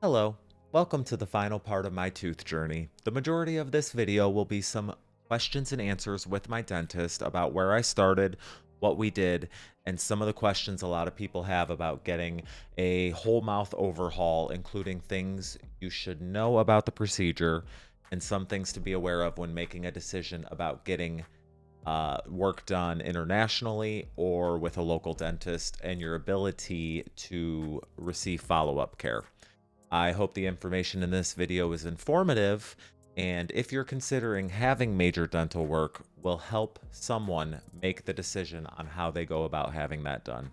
Hello, welcome to the final part of my tooth journey. The majority of this video will be some questions and answers with my dentist about where I started, what we did, and some of the questions a lot of people have about getting a whole mouth overhaul, including things you should know about the procedure and some things to be aware of when making a decision about getting work done internationally or with a local dentist and your ability to receive follow-up care. I hope the information in this video is informative, and if you're considering having major dental work, will help someone make the decision on how they go about having that done.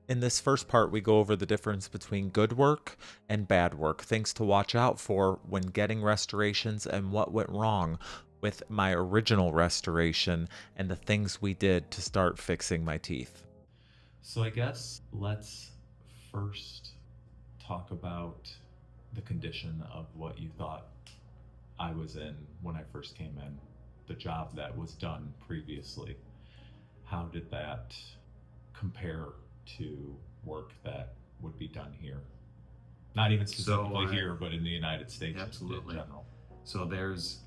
In this first part, we go over the difference between good work and bad work, things to watch out for when getting restorations, and what went wrong with my original restoration and the things we did to start fixing my teeth. So I guess let's first talk about the condition of what you thought I was in when I first came in, the job that was done previously. How did that compare to work that would be done here? Not even specifically here, but in the United States Absolutely. in general. So there's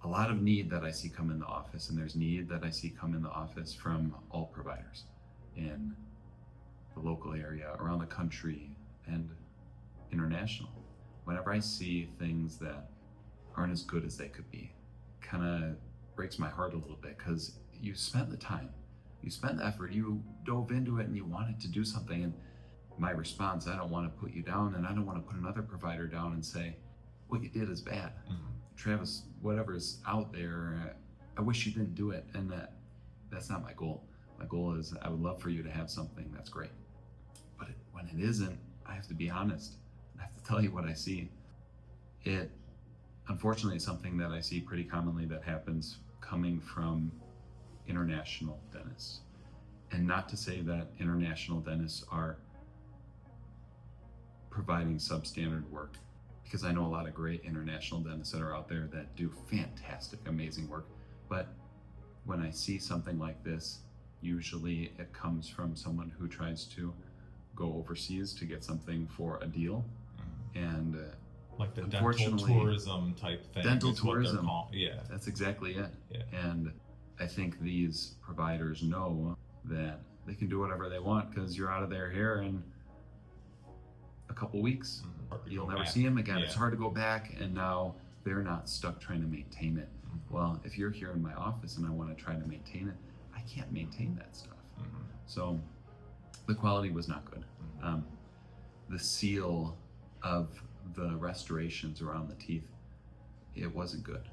a lot of need that I see come in the office, and there's need that I see come in the office from all providers in the local area, around the country, and international. Whenever I see things that aren't as good as they could be, kind of breaks my heart a little bit, because you spent the time, you spent the effort, you dove into it, and you wanted to do something. And my response, I don't want to put you down, and I don't want to put another provider down and say, what you did is bad. Travis, whatever's out there, I wish you didn't do it. And that's not my goal. My goal is I would love for you to have something that's great. But when it isn't, I have to be honest. I have to tell you what I see. It, unfortunately, is something that I see pretty commonly that happens coming from international dentists. And not to say that international dentists are providing substandard work, because I know a lot of great international dentists that are out there that do fantastic, amazing work. But when I see something like this, usually it comes from someone who tries to go overseas to get something for a deal. And like the dental tourism type thing. Dental tourism. Yeah. That's exactly it. Yeah. And I think these providers know that they can do whatever they want because you're out of their hair in a couple weeks. You'll never see them again. Yeah. It's hard to go back, and now they're not stuck trying to maintain it. Well, if you're here in my office and I want to try to maintain it, I can't maintain that stuff. So the quality was not good. The seal of the restorations around the teeth, it wasn't good.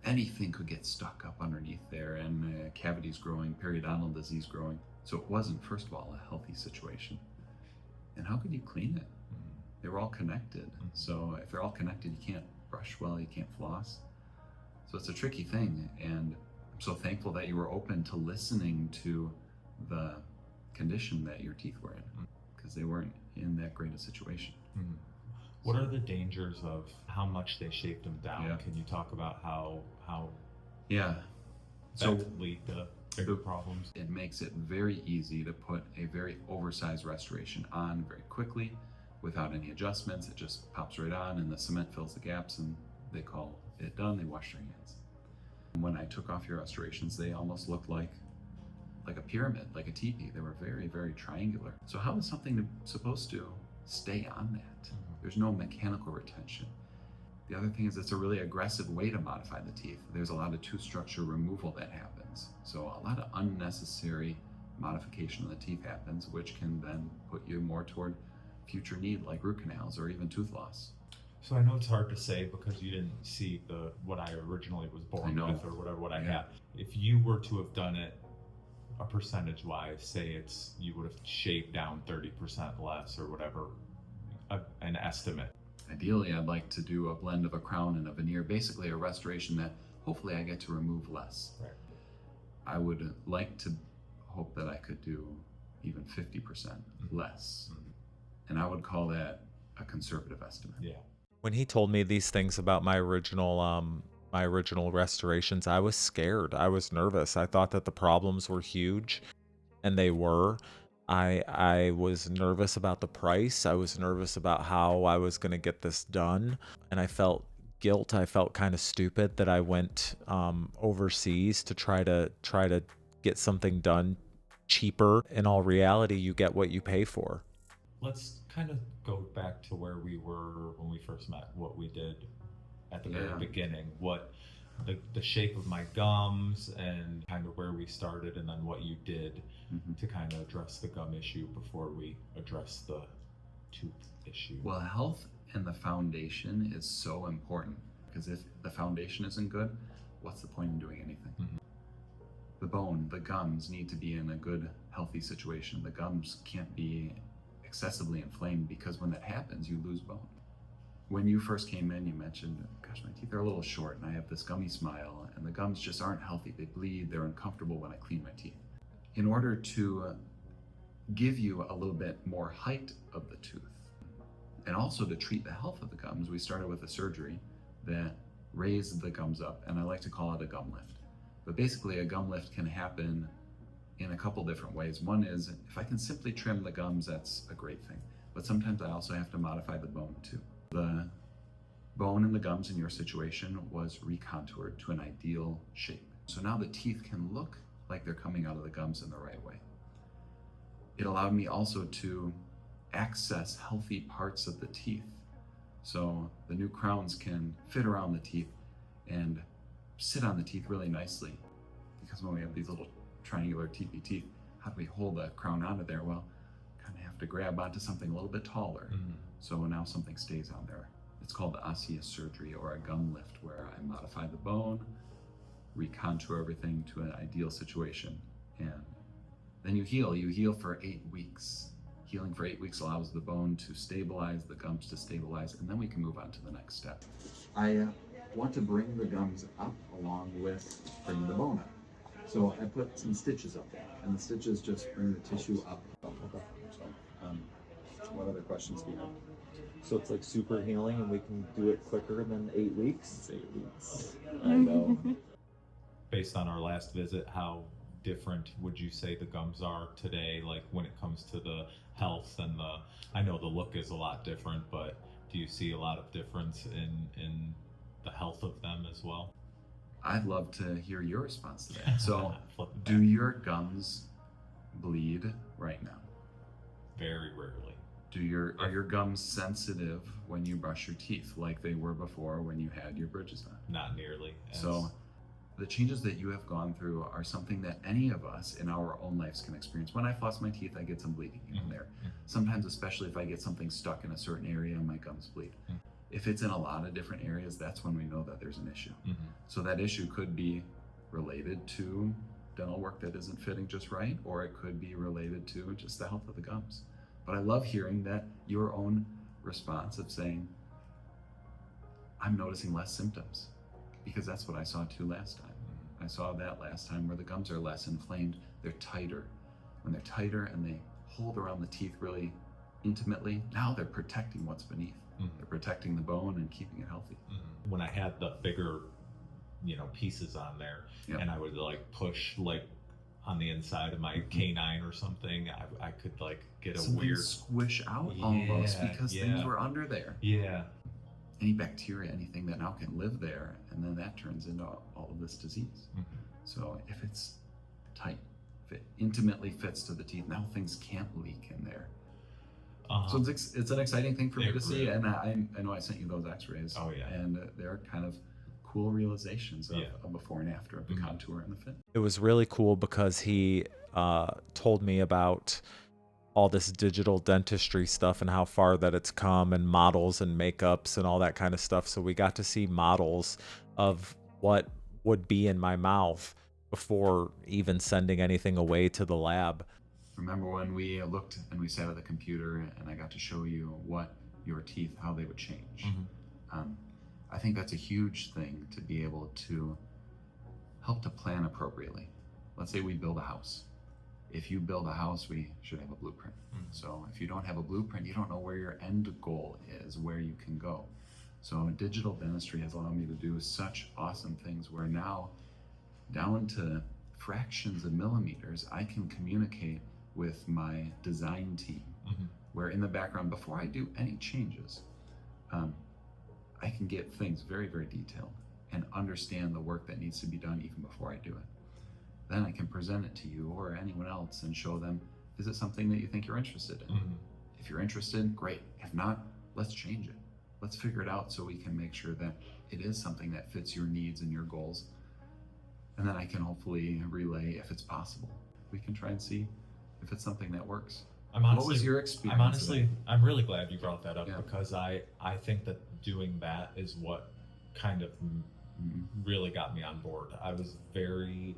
Anything could get stuck up underneath there, and cavities growing, periodontal disease growing. So it wasn't, first of all, a healthy situation. And how could you clean it? They were all connected. So if they're all connected, you can't brush well, you can't floss. So it's a tricky thing. And I'm so thankful that you were open to listening to the condition that your teeth were in, because they weren't in that great a situation. What are the dangers of how much they shaped them down? Yeah. Can you talk about how that could lead to bigger problems? It makes it very easy to put a very oversized restoration on very quickly without any adjustments. It just pops right on, and the cement fills the gaps, and they call it done. They wash their hands. When I took off your restorations, they almost looked like a pyramid, like a teepee. They were very, very triangular. So how is something supposed to stay on that? There's no mechanical retention. The other thing is it's a really aggressive way to modify the teeth. There's a lot of tooth structure removal that happens. So a lot of unnecessary modification of the teeth happens, which can then put you more toward future need, like root canals or even tooth loss. So I know it's hard to say because you didn't see what I originally was born with, or what I had. If you were to have done it a percentage wise, say you would have shaved down 30% less or whatever, an estimate. Ideally, I'd like to do a blend of a crown and a veneer, basically a restoration that hopefully I get to remove less. Right. I would like to hope that I could do even 50% Mhm. less. Mhm. And I would call that a conservative estimate. Yeah. When he told me these things about my original restorations, I was scared. I was nervous. I thought that the problems were huge, and they were. I was nervous about the price. I was nervous about how I was going to get this done, and I felt guilt. I felt kind of stupid that I went overseas to try to get something done cheaper. In all reality, you get what you pay for. Let's kind of go back to where we were when we first met, what we did at the very Yeah. beginning, what the shape of my gums and kind of where we started, and then what you did Mhm. to kind of address the gum issue before we address the tooth issue. Well, health and the foundation is so important, because if the foundation isn't good, what's the point in doing anything? Mhm. The bone, the gums need to be in a good, healthy situation. The gums can't be excessively inflamed, because when that happens, you lose bone. When you first came in, you mentioned, gosh, my teeth are a little short and I have this gummy smile, and the gums just aren't healthy. They bleed, they're uncomfortable when I clean my teeth. In order to give you a little bit more height of the tooth, and also to treat the health of the gums, we started with a surgery that raised the gums up, and I like to call it a gum lift. But basically, a gum lift can happen in a couple different ways. One is, if I can simply trim the gums, that's a great thing. But sometimes I also have to modify the bone too. The bone in the gums in your situation was recontoured to an ideal shape. So now the teeth can look like they're coming out of the gums in the right way. It allowed me also to access healthy parts of the teeth. So the new crowns can fit around the teeth and sit on the teeth really nicely. Because when we have these little triangular teethy teeth, how do we hold the crown onto there? Well, kind of have to grab onto something a little bit taller. Mhm. So now something stays on there. It's called the osseous surgery, or a gum lift, where I modify the bone, recontour everything to an ideal situation, and then you heal. You heal for 8 weeks. Healing for 8 weeks allows the bone to stabilize, the gums to stabilize, and then we can move on to the next step. I want to bring the gums up along with bringing the bone up. So I put some stitches up there, and the stitches just bring the tissue up. So, what other questions do you have? So it's like super healing, and we can do it quicker than 8 weeks. It's 8 weeks. I know. Based on our last visit, how different would you say the gums are today, like when it comes to the health and the, I know the look is a lot different, but do you see a lot of difference in the health of them as well? I'd love to hear your response to that. So, Flip it do back. your gums bleed right now? Very rarely. Are your gums sensitive when you brush your teeth, like they were before when you had your bridges on? Not nearly. So the changes that you have gone through are something that any of us in our own lives can experience. When I floss my teeth, I get some bleeding here and there. Sometimes, especially if I get something stuck in a certain area, my gums bleed. If it's in a lot of different areas, that's when we know that there's an issue. So that issue could be related to dental work that isn't fitting just right, or it could be related to just the health of the gums. But I love hearing that your own response of saying, I'm noticing less symptoms, because that's what I saw too last time. I saw that last time, where the gums are less inflamed, they're tighter. When they're tighter and they hold around the teeth really intimately, now they're protecting what's beneath. They're protecting the bone and keeping it healthy. When I had the bigger, pieces on there, Yep. and I would like push like on the inside of my canine or something, I could like get a Something weird squish out almost, Yeah, because yeah. things were under there. Yeah. Any bacteria, anything that now can live there, and then that turns into all of this disease. So if it's tight, if it intimately fits to the teeth, now things can't leak in there. So it's an exciting thing for me to see, and I know I sent you those x-rays. Oh, yeah. And they're kind of cool realizations of Yeah. a before and after of the contour and the fit. It was really cool because he told me about all this digital dentistry stuff and how far that it's come, and models and makeups and all that kind of stuff. So we got to see models of what would be in my mouth before even sending anything away to the lab. Remember when we looked and we sat at the computer and I got to show you what your teeth, how they would change? I think that's a huge thing, to be able to help to plan appropriately. Let's say we build a house. If you build a house, we should have a blueprint. So if you don't have a blueprint, you don't know where your end goal is, where you can go. So digital dentistry has allowed me to do such awesome things where now, down to fractions of millimeters, I can communicate with my design team, where in the background, before I do any changes, I can get things very, very detailed and understand the work that needs to be done even before I do it. Then I can present it to you or anyone else and show them, is it something that you think you're interested in? If you're interested, great. If not, let's change it. Let's figure it out so we can make sure that it is something that fits your needs and your goals. And then I can hopefully relay if it's possible. We can try and see if it's something that works. What was your experience? I'm really glad you brought that up, Yeah. because I think that doing that is what kind of really got me on board. I was very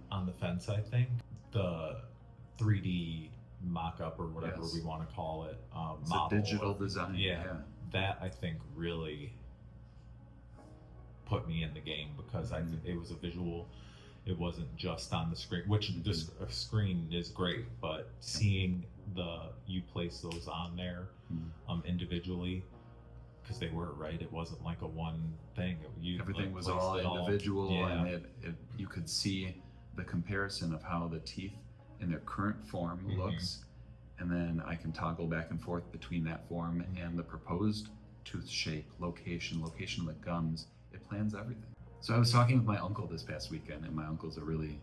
on the fence, I think. The 3D mock-up or whatever Yes. we want to call it, It's model a digital or- design. yeah, that I think really put me in the game, because it was a visual. It wasn't just on the screen, which the screen is great, but seeing you place those on there individually, because they were, right? It wasn't like a one thing. Everything was placed all it individual, Yeah. and you could see the comparison of how the teeth in their current form looks, and then I can toggle back and forth between that form and the proposed tooth shape, location of the gums. It plans everything. So I was talking with my uncle this past weekend, and my uncle's a really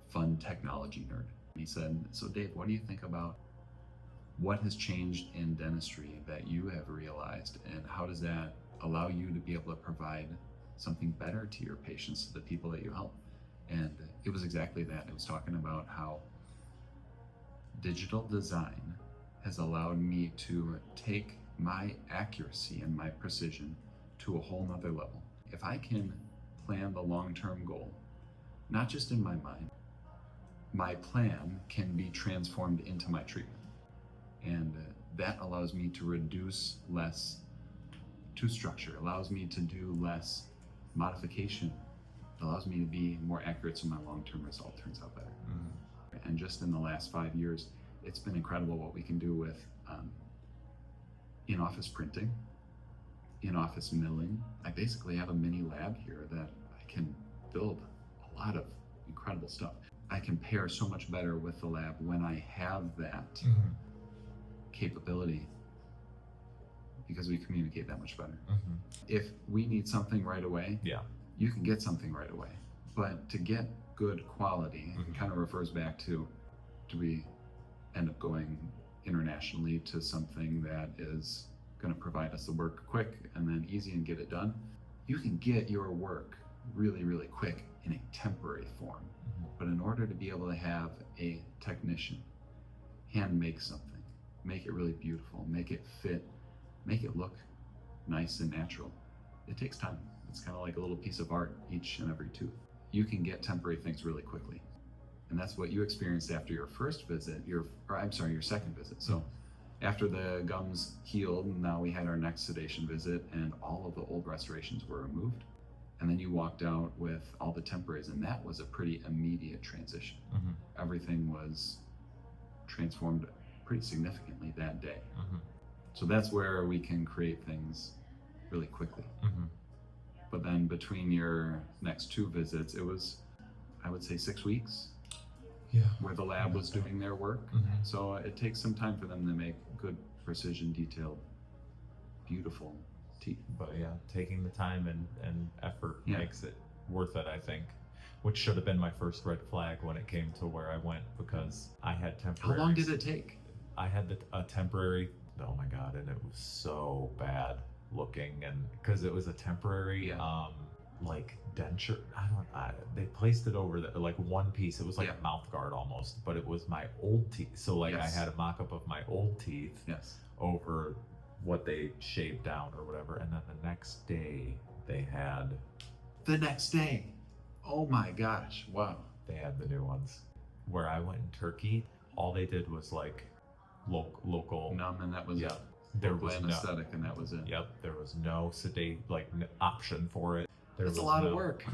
fun technology nerd. He said, so Dave, what do you think about what has changed in dentistry that you have realized, and how does that allow you to be able to provide something better to your patients, to the people that you help? And it was exactly that. It was talking about how digital design has allowed me to take my accuracy and my precision to a whole nother level. If I can plan the long-term goal, not just in my mind, my plan can be transformed into my treatment. And that allows me to reduce less tooth structure, allows me to do less modification, it allows me to be more accurate, so my long-term result turns out better. And just in the last 5 years, it's been incredible what we can do with in-office printing, in-office milling. I basically have a mini lab here that I can build a lot of incredible stuff. I can pair so much better with the lab when I have that capability, because we communicate that much better. If we need something right away, you can get something right away. But to get good quality, it kind of refers back to, do we end up going internationally to something that is going to provide us the work quick and then easy and get it done? You can get your work really, really quick in a temporary form. But in order to be able to have a technician hand make something, make it really beautiful, make it fit, make it look nice and natural, it takes time. It's kind of like a little piece of art, each and every tooth. You can get temporary things really quickly. And that's what you experienced after your first visit, your second visit. So after the gums healed, now we had our next sedation visit, and all of the old restorations were removed. And then you walked out with all the temporaries, and that was a pretty immediate transition. Everything was transformed pretty significantly that day. So that's where we can create things really quickly. But then between your next two visits, it was, I would say, 6 weeks where the lab was doing their work. So it takes some time for them to make good, precision, detailed, beautiful teeth. But yeah, taking the time and effort makes it worth it, I think. Which should have been my first red flag when it came to where I went, because I had temporary. How long did it take? I had a temporary. Oh my god, and it was so bad looking, and because it was a temporary like denture. They placed it over the, like one piece. It was like a mouth guard almost, but it was my old teeth. So like I had a mock-up of my old teeth over what they shaved down or whatever, and then the next day they had. The next day. Oh my gosh! Wow. They had the new ones. Where I went in Turkey, all they did was like local numb, and that was there was anesthetic, and that was it. There was no sedate option for it. That's a lot of work.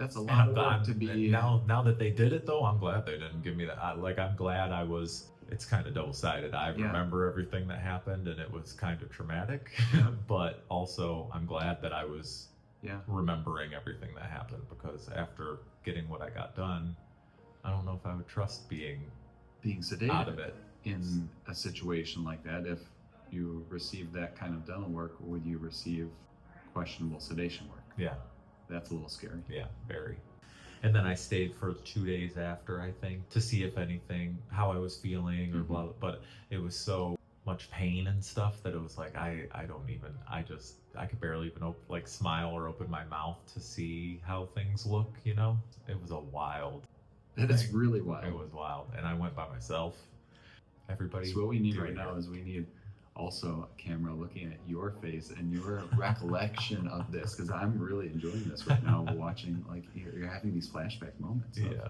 That's a And lot of work to be. now that they did it though, I'm glad they didn't give me that. I'm glad I was. It's kind of double-sided. I Yeah. remember everything that happened, and it was kind of traumatic. Yeah. But also, I'm glad that I was Yeah. remembering everything that happened, because after getting what I got done, I don't know if I would trust being sedated out of it in a situation like that. If you received that kind of dental work, would you receive questionable sedation work? Yeah. That's a little scary. Yeah, very. And then I stayed for 2 days after, I think, to see if anything, how I was feeling or Mhm. blah, blah. But it was so much pain and stuff that it was like, I could barely even smile or open my mouth to see how things look, you know? It was a wild. That is thing. really wild. It was wild. And I went by myself. Everybody. So what we need do right it now here. is we need also a camera looking at your face and your recollection of this, because I'm really enjoying this right now, watching, like, you're having these flashback moments. Yeah.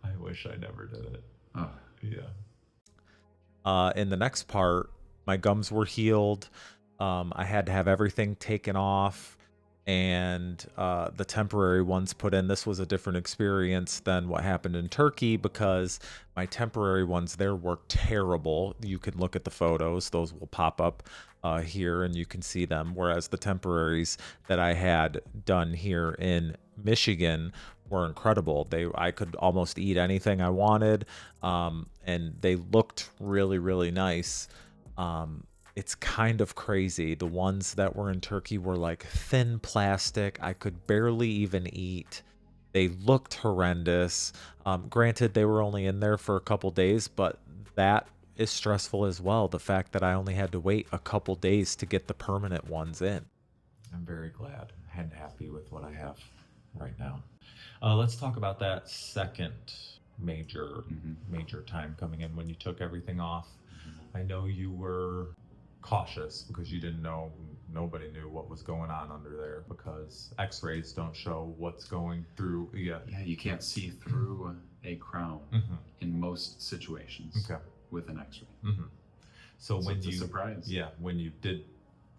I wish I never did it. Oh, Yeah. In the next part, my gums were healed. I had to have everything taken off and the temporary ones put in. This was a different experience than what happened in Turkey, because my temporary ones there were terrible. You can look at the photos. Those will pop up here and you can see them. Whereas the temporaries that I had done here in Michigan were incredible. I could almost eat anything I wanted, and they looked really, really nice. It's kind of crazy. The ones that were in Turkey were like thin plastic. I could barely even eat. They looked horrendous. Granted, they were only in there for a couple days, but that is stressful as well. The fact that I only had to wait a couple days to get the permanent ones in. I'm very glad and happy with what I have right now. Let's talk about that second major time coming in when you took everything off. I know you were cautious because you didn't know, nobody knew what was going on under there, because x-rays don't show what's going through. Yeah, you can't see through a crown in most situations with an x-ray. So when it's you a surprise. Yeah, when you did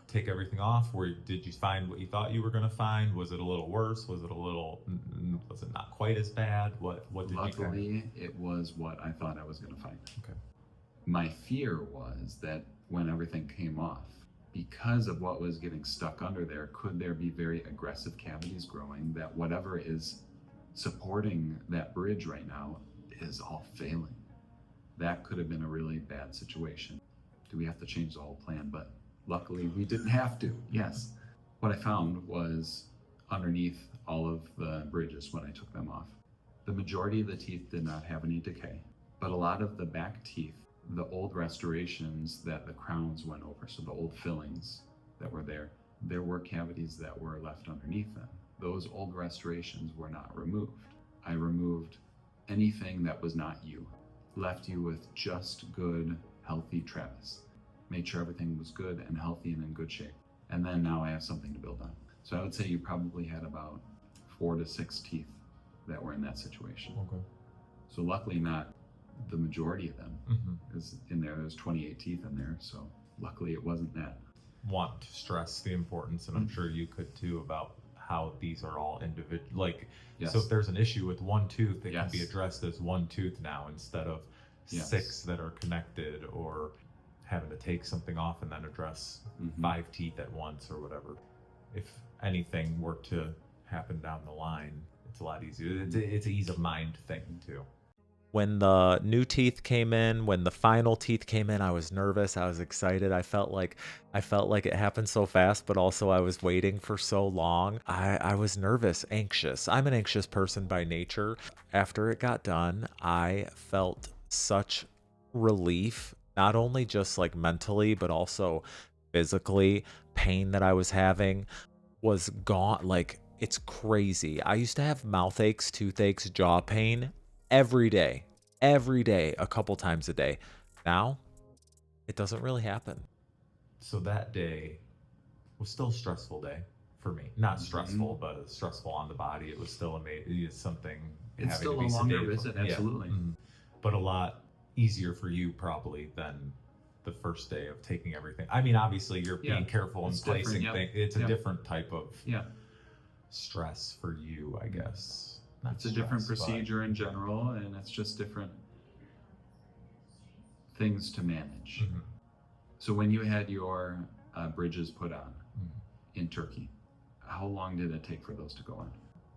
take everything off, did you find what you thought you were going to find? Was it a little worse? Was it not quite as bad? What did Luckily, it was what I thought I was going to find. Okay. My fear was that when everything came off, because of what was getting stuck under there, could there be very aggressive cavities growing, that whatever is supporting that bridge right now is all failing? That could have been a really bad situation. Do we have to change the whole plan? But luckily we didn't have to. Yes. What I found was underneath all of the bridges when I took them off, the majority of the teeth did not have any decay, but a lot of the back teeth, the old restorations that the crowns went over, so the old fillings that were there were cavities that were left underneath them. Those old restorations were not removed. I removed anything that was not you, left you with just good, healthy Travis. Made sure everything was good and healthy and in good shape. And then now I have something to build on. So I would say you probably had about 4 to 6 teeth that were in that situation. Okay. So luckily not the majority of them is in there. There's 28 teeth in there, so luckily it wasn't that. Want to stress the importance, and I'm sure you could too, about how these are all individual. So if there's an issue with one tooth, it can be addressed as one tooth now instead of 6 that are connected, or having to take something off and then address 5 teeth at once or whatever. If anything were to happen down the line, it's a lot easier. It's an ease of mind thing too. When the new teeth came in, when the final teeth came in, I was nervous. I was excited. I felt like it happened so fast, but also I was waiting for so long. I was nervous, anxious. I'm an anxious person by nature. After it got done, I felt such relief, not only just like mentally, but also physically. Pain that I was having was gone. Like, it's crazy. I used to have mouth aches, toothaches, jaw pain every day, a couple times a day. Now, it doesn't really happen. So that day was still a stressful day for me. Not stressful, but stressful on the body. It was still amazing. It's something. It's still a longer visit, absolutely. But a lot easier for you probably than the first day of taking everything. I mean, obviously you're being careful and placing things. It's a different type of stress for you, I guess. Not It's a different stress, but- procedure in general, and it's just different things to manage. Mhm. So when you had your bridges put on Mhm. in Turkey, how long did it take for those to go on?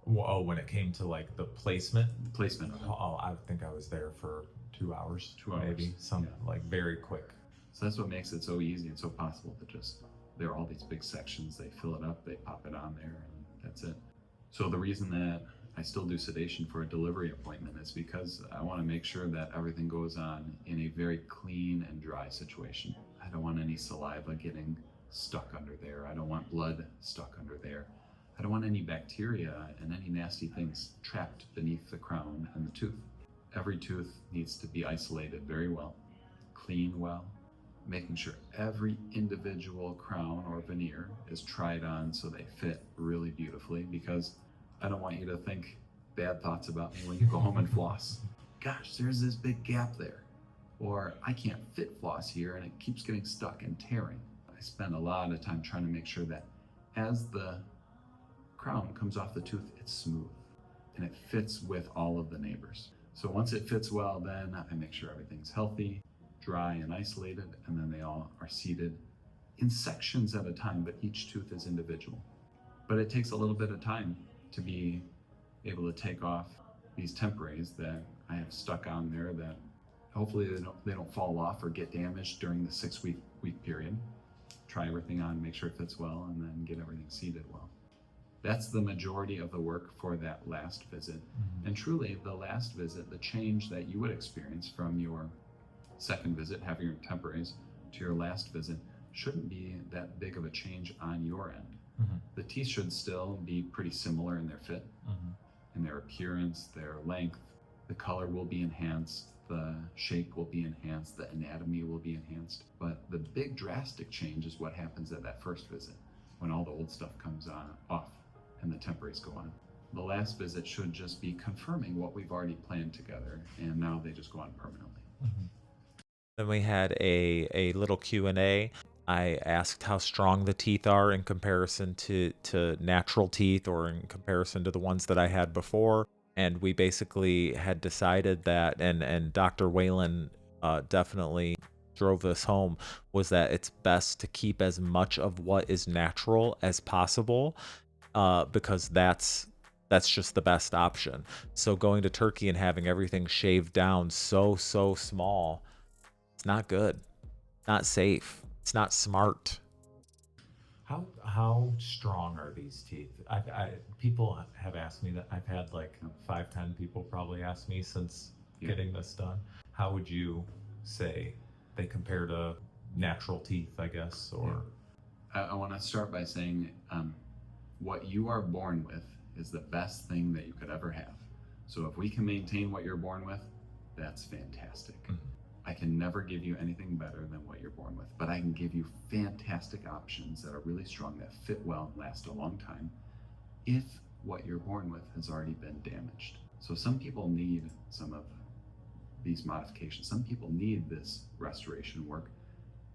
Oh, when it came to like the placement, Placement of them. oh, I think I was there for 2 hours, 2 hours, maybe some yeah. like very quick. So that's what makes it so easy and so possible to just, there are all these big sections, they fill it up, they pop it on there, and that's it. So the reason that I still do sedation for a delivery appointment is because I want to make sure that everything goes on in a very clean and dry situation. I don't want any saliva getting stuck under there. I don't want blood stuck under there. I don't want any bacteria and any nasty things trapped beneath the crown and the tooth. Every tooth needs to be isolated very well, clean well, making sure every individual crown or veneer is tried on so they fit really beautifully, because I don't want you to think bad thoughts about me when you go home and floss. Gosh, there's this big gap there. Or I can't fit floss here and it keeps getting stuck and tearing. I spend a lot of time trying to make sure that as the crown comes off the tooth, it's smooth and it fits with all of the neighbors. So once it fits well, then I make sure everything's healthy, dry and isolated, and then they all are seated in sections at a time, but each tooth is individual. But it takes a little bit of time to be able to take off these temporaries that I have stuck on there that hopefully they don't fall off or get damaged during the 6-week period. Try everything on, make sure it fits well, and then get everything seated well. That's the majority of the work for that last visit. Mhm. And truly, the last visit, the change that you would experience from your second visit, having your temporaries, to your last visit, shouldn't be that big of a change on your end. Mhm. The teeth should still be pretty similar in their fit, Mhm. in their appearance, their length. The color will be enhanced, the shape will be enhanced, the anatomy will be enhanced. But the big drastic change is what happens at that first visit, when all the old stuff comes off and the temporaries go on. The last visit should just be confirming what we've already planned together, and now they just go on permanently. Mhm. Then we had a little Q&A. I asked how strong the teeth are in comparison to natural teeth or in comparison to the ones that I had before. And we basically had decided that, and Dr. Whalen definitely drove this home, was that it's best to keep as much of what is natural as possible, because that's just the best option. So going to Turkey and having everything shaved down so small, it's not good, not safe, it's not smart. How strong are these teeth? People have asked me that. I've had like 5-10 people probably ask me since Yeah. getting this done. How would you say they compare to natural teeth, I guess, or I want to start by saying what you are born with is the best thing that you could ever have. So if we can maintain what you're born with, that's fantastic. Mhm. I can never give you anything better than what you're born with, but I can give you fantastic options that are really strong, that fit well and last a long time, if what you're born with has already been damaged. So some people need some of these modifications. Some people need this restoration work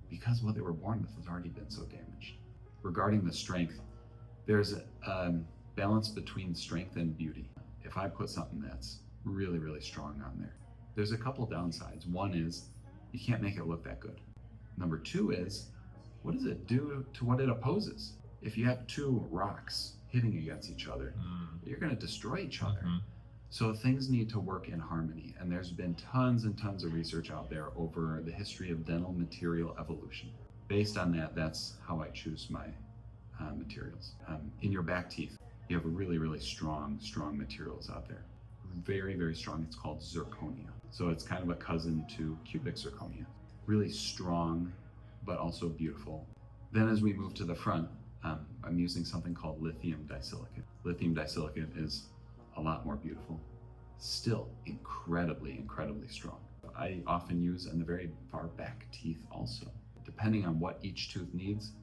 because what they were born with has already been so damaged. Regarding the strength, there's a balance between strength and beauty. If I put something that's really, really strong on there, there's a couple downsides. One is you can't make it look that good. Number two is, what does it do to what it opposes? If you have two rocks hitting against each other, you're going to destroy each other. Mhm. So things need to work in harmony, and there's been tons and tons of research out there over the history of dental material evolution. Based on that, that's how I choose my materials. In your back teeth, you have really, really strong materials out there. Very, very strong. It's called zirconia. So it's kind of a cousin to cubic zirconia. Really strong, but also beautiful. Then as we move to the front, I'm using something called lithium disilicate. Lithium disilicate is a lot more beautiful. Still incredibly, incredibly strong. I often use in the very far back teeth also. Depending on what each tooth needs,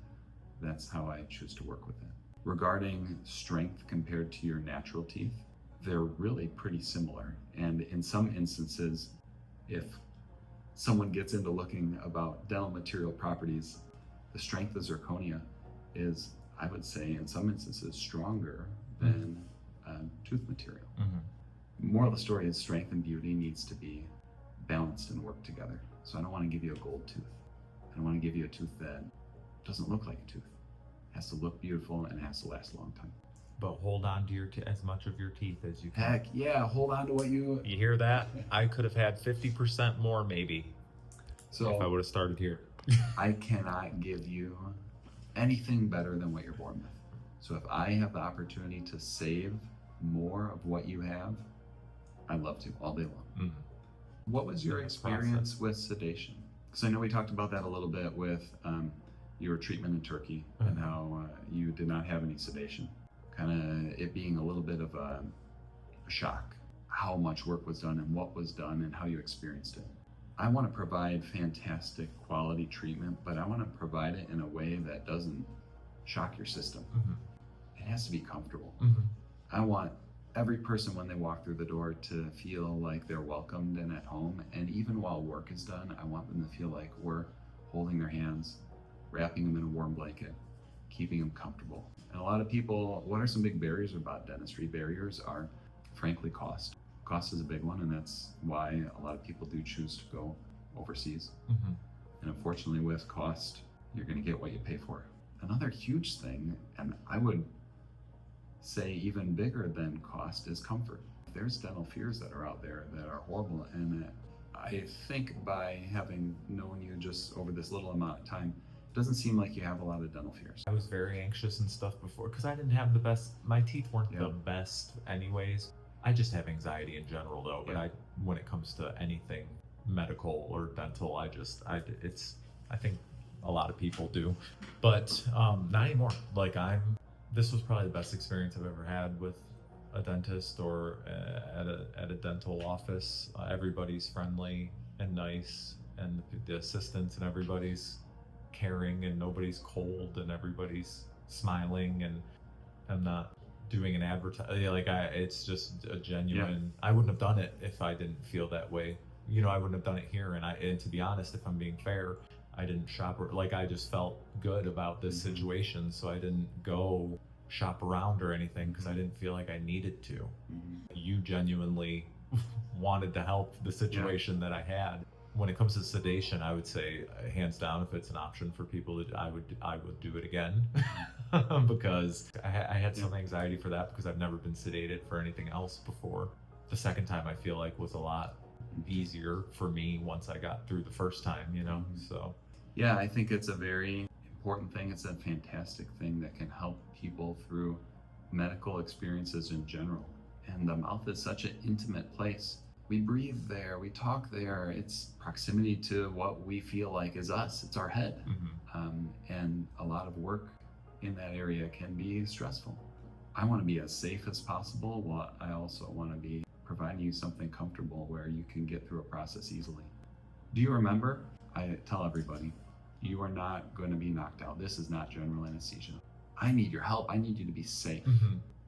that's how I choose to work with it. Regarding strength compared to your natural teeth, they're really pretty similar. And in some instances, if someone gets into looking about dental material properties, the strength of zirconia is, I would say, in some instances stronger than tooth material. Moral of the story is strength and beauty needs to be balanced and work together. So I don't want to give you a gold tooth. I don't want to give you a tooth that doesn't look like a tooth. It has to look beautiful and it has to last a long time. But hold on to your as much of your teeth as you can. Heck yeah, hold on to what you hear that? I could have had 50% more maybe if I so would have started here. I cannot give you anything better than what you're born with. So if I have the opportunity to save more of what you have, I'd love to all day long. What was your experience with sedation? Because I know we talked about that a little bit with your treatment in Turkey and how you did not have any sedation. Kind of it being a little bit of a shock, how much work was done and what was done and how you experienced it. I want to provide fantastic quality treatment, but I want to provide it in a way that doesn't shock your system. It has to be comfortable. I want every person when they walk through the door to feel like they're welcomed and at home. And even while work is done, I want them to feel like we're holding their hands, wrapping them in a warm blanket, keeping them comfortable. And a lot of people, what are some big barriers about dentistry? Barriers are, frankly, cost. Cost is a big one, and that's why a lot of people do choose to go overseas. And unfortunately, with cost, you're going to get what you pay for. Another huge thing, and I would say even bigger than cost, is comfort. There's dental fears that are out there that are horrible, and I think by having known you just over this little amount of time, doesn't seem like you have a lot of dental fears. I was very anxious and stuff before because I didn't have the best, my teeth weren't the best anyways. I just have anxiety in general though, but when it comes to anything medical or dental, I think a lot of people do, but not anymore. Like this was probably the best experience I've ever had with a dentist or at a dental office. Everybody's friendly and nice, and the assistants and everybody's caring, and nobody's cold, and everybody's smiling, and I'm not doing an it's just a genuine. I wouldn't have done it if I didn't feel that way. I wouldn't have done it here. And to be honest, if I'm being fair, I didn't shop I just felt good about this situation, so I didn't go shop around or anything because I didn't feel like I needed to. You genuinely wanted to help the situation that I had. When it comes to sedation, I would say hands down, if it's an option for people, I would do it again because I had some anxiety for that because I've never been sedated for anything else before. The second time I feel like was a lot easier for me once I got through the first time, so. Yeah, I think it's a very important thing. It's a fantastic thing that can help people through medical experiences in general. And the mouth is such an intimate place. We breathe there, we talk there. It's proximity to what we feel like is us. It's our head. And a lot of work in that area can be stressful. I want to be as safe as possible, while I also want to be providing you something comfortable where you can get through a process easily. Do you remember? I tell everybody, you are not going to be knocked out. This is not general anesthesia. I need your help. I need you to be safe.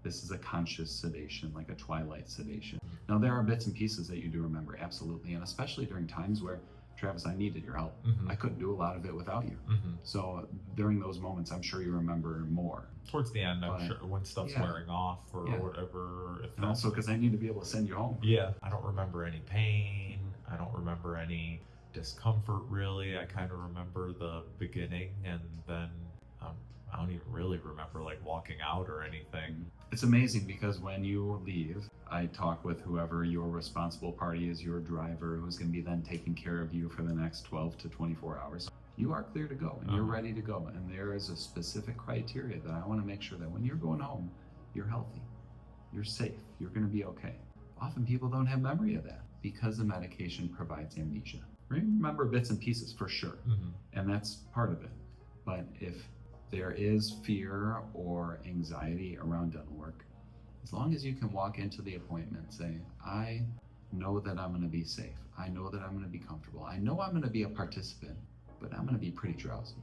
This is a conscious sedation, like a twilight sedation. Now, there are bits and pieces that you do remember, absolutely, and especially during times where, Travis, I needed your help. I couldn't do a lot of it without you. So during those moments, I'm sure you remember more. Towards the end, I'm sure, when stuff's wearing off or whatever. And also because I need to be able to send you home. I don't remember any pain. I don't remember any discomfort, really. I kind of remember the beginning, and then I don't even really remember like walking out or anything. It's amazing because when you leave, I talk with whoever your responsible party is, your driver, who's going to be then taking care of you for the next 12 to 24 hours. You are clear to go and you're ready to go. And there is a specific criteria that I want to make sure that when you're going home, you're healthy, you're safe, you're going to be okay. Often people don't have memory of that because the medication provides amnesia. Remember bits and pieces for sure, and that's part of it. But if there is fear or anxiety around dental work, as long as you can walk into the appointment, say, I know that I'm going to be safe. I know that I'm going to be comfortable. I know I'm going to be a participant, but I'm going to be pretty drowsy.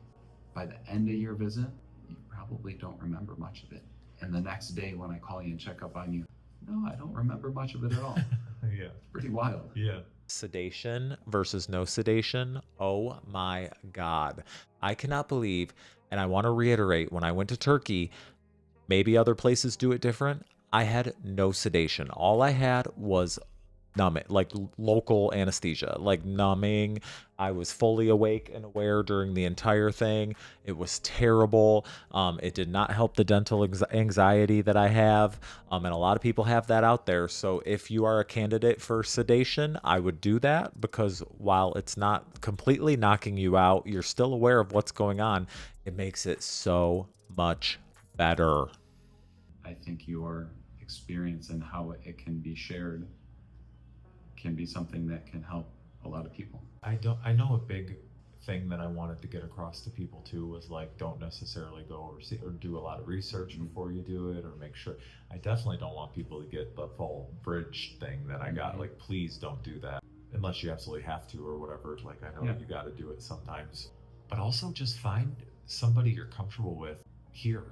By the end of your visit, you probably don't remember much of it. And the next day when I call you and check up on you, no, I don't remember much of it at all. It's pretty wild. Sedation versus no sedation. Oh my God. I cannot believe, and I want to reiterate, when I went to Turkey, Maybe other places do it different. I had no sedation. All I had was numbing, like local anesthesia, like numbing. I was fully awake and aware during the entire thing. It was terrible. It did not help the dental anxiety that I have. And a lot of people have that out there. So if you are a candidate for sedation, I would do that, because while it's not completely knocking you out, you're still aware of what's going on. It makes it so much better. I think your experience and how it can be shared can be something that can help a lot of people. I know a big thing that I wanted to get across to people too was like, don't necessarily go overseas or do a lot of research before you do it, or make sure. I definitely don't want people to get the full bridge thing that I got. Like, please don't do that unless you absolutely have to or whatever. Like, I know Yeah. you got to do it sometimes, but also just find somebody you're comfortable with here.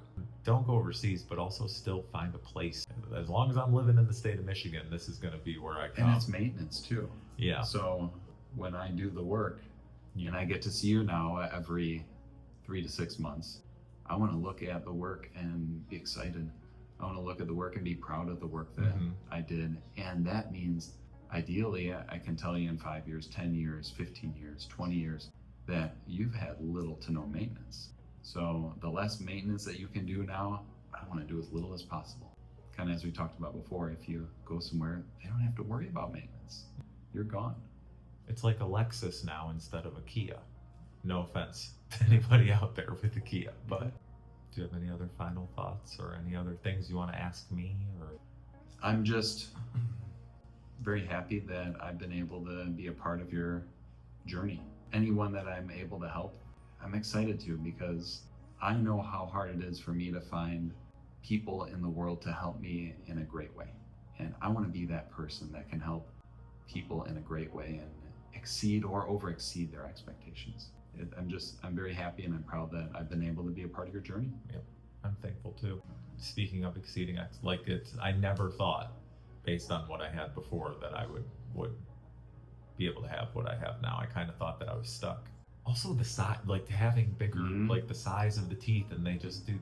Don't go overseas, but also still find a place. As long as I'm living in the state of Michigan, this is going to be where I come. And it's maintenance too. Yeah. So when I do the work, Yeah. and I get to see you now every 3 to 6 months, I want to look at the work and be excited. I want to look at the work and be proud of the work that I did. And that means ideally I can tell you in 5 years, 10 years, 15 years, 20 years that you've had little to no maintenance. So the less maintenance that you can do now, I want to do as little as possible. Kind of as we talked about before, if you go somewhere, they don't have to worry about maintenance. You're gone. It's like a Lexus now instead of a Kia. No offense to anybody out there with a Kia, but do you have any other final thoughts or any other things you want to ask me? Or I'm just very happy that I've been able to be a part of your journey. Anyone that I'm able to help, I'm excited to, because I know how hard it is for me to find people in the world to help me in a great way. And I want to be that person that can help people in a great way and exceed or over exceed their expectations. I'm very happy and I'm proud that I've been able to be a part of your journey. Yep, I'm thankful too. Speaking of exceeding, I never thought, based on what I had before, that I would be able to have what I have now. I kind of thought that I was stuck. Also the size, like having bigger, like the size of the teeth, and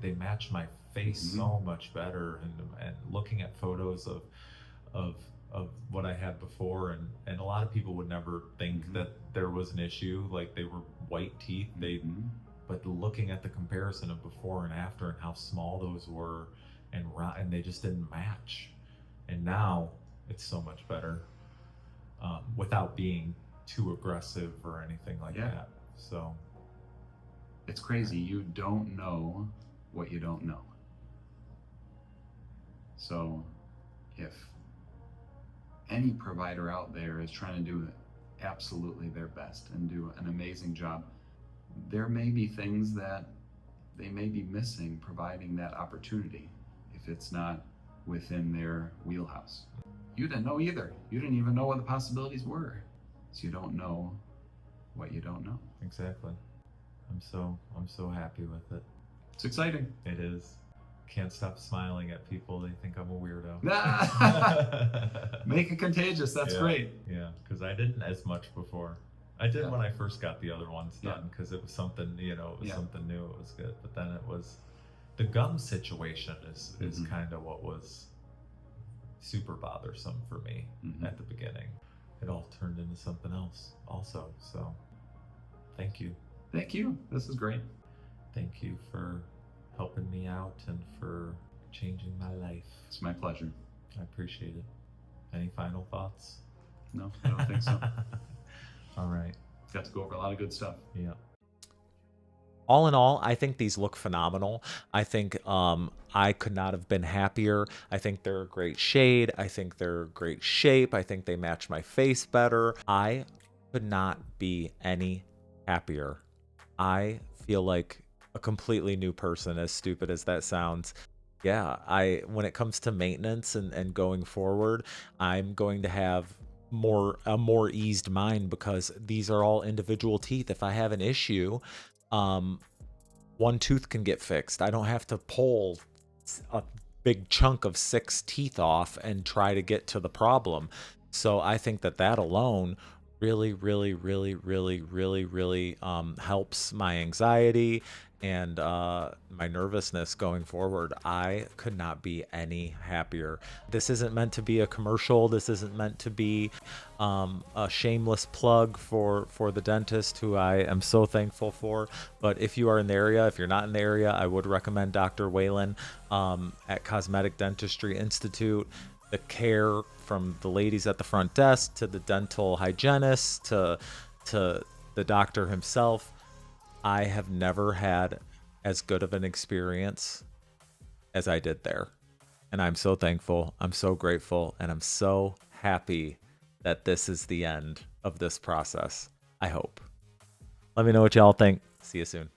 they match my face so much better. And looking at photos of what I had before, and a lot of people would never think that there was an issue, like they were white teeth. But looking at the comparison of before and after and how small those were, and they just didn't match. And now it's so much better, without being too aggressive or anything like that. So it's crazy. You don't know what you don't know. So if any provider out there is trying to do absolutely their best and do an amazing job, there may be things that they may be missing providing that opportunity if it's not within their wheelhouse. You didn't know either. You didn't even know what the possibilities were. So you don't know what you don't know. Exactly. I'm so happy with it. It's exciting. It is. Can't stop smiling at people. They think I'm a weirdo. Make it contagious. That's great. Yeah, because I didn't as much before. I did when I first got the other ones done, because it was something, it was something new. It was good. But then it was the gum situation is kind of what was super bothersome for me at the beginning. It all turned into something else also. So thank you. Thank you. This is great. Thank you for helping me out and for changing my life. It's my pleasure. I appreciate it. Any final thoughts? No, I don't think so. All right. Got to go over a lot of good stuff. Yeah. All in all, I think these look phenomenal. I think I could not have been happier. I think they're a great shade. I think they're a great shape. I think they match my face better. I could not be any happier. I feel like a completely new person, as stupid as that sounds. Yeah, when it comes to maintenance and going forward, I'm going to have a more eased mind, because these are all individual teeth. If I have an issue, one tooth can get fixed. I don't have to pull a big chunk of 6 teeth off and try to get to the problem. So I think that alone really, really, really, really, really, really helps my anxiety and my nervousness going forward. I could not be any happier. This isn't meant to be a commercial. This isn't meant to be a shameless plug for the dentist, who I am so thankful for. But if you are in the area, if you're not in the area, I would recommend Dr. Whalen at Cosmetic Dentistry Institute. The care from the ladies at the front desk to the dental hygienist to the doctor himself, I have never had as good of an experience as I did there. And I'm so thankful, I'm so grateful, and I'm so happy that this is the end of this process. I hope. Let me know what y'all think. See you soon.